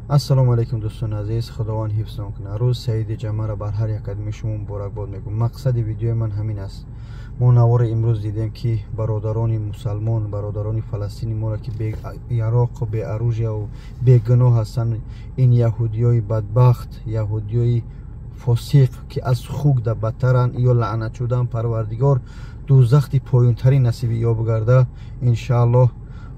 السلام علیکم دوستان عزیز، خداوند حفظتان کنه. روز سعید جمعه را بر هر یک قدم شما مبارکباد میگم. مقصد ویدیو من همین است. ما نوار امروز دیدیم که برادران مسلمان، برادران فلسطینی ما را که به عراق و به عروج و به گناه هستند، این یهودیای بدبخت، یهودیای فاسق که از خوک در بدترن یا لعنت شدن، پروردگار دوزخ پایین ترین نصیب یا بگرده. ان شاء الله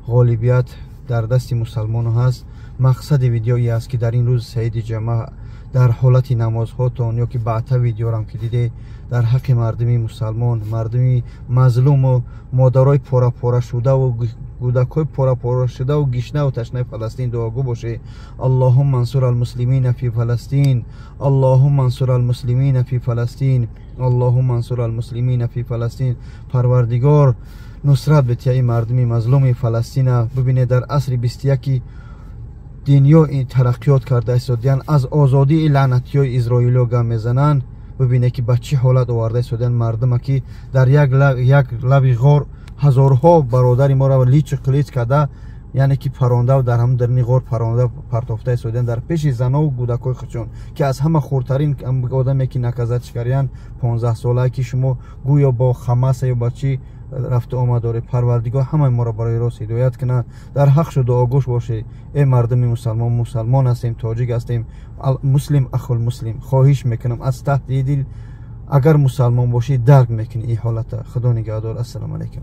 غالبیت در دست مسلمان هست. مقصد ویدیو ای است که در این روز سعید جمعه در حالت نمازهاتون یا که بعدا ویدیو رام که دیده در حق مردمی مسلمان، مردمی مظلوم و مادرای پورا پورا شده و کودکای پورا پورا شده و گشنه و تشنه فلسطین دعاگو باشه. اللهم انصر المسلمین فی فلسطین، اللهم انصر المسلمین فی فلسطین، اللهم انصر المسلمین فی فلسطین. پروردگار نصرت بده مردمی مظلوم فلسطین. ببینید در عصر 21 دنیا این ترقیات کرده استودیان، از آزادی لعنتی های اسرائیل گام میزنن. ببینه که به چه حالت آورده استودیان مردم که در یک لب غار هزارها برادر ما را لیچ قلیچ کرده، یعنی که پرانده و در هم در غار پرانده پرتافته استودیان در پیش زنا و کودکای خودشون که از همه خردترین آدمی که نکزت کردن 15 ساله که شما گویا با خمس یا با چی رفته آمد داره. پروردگار همه ما را برای راست هدایت کنه. در حق شد دعاگوش باشه. ای مردم مسلمان هستیم، تاجیک هستیم، مسلم اخو المسلم. خواهش میکنم از ته دل اگر مسلمان باشی درک میکنی این حالت. خدا نگهدار. السلام علیکم.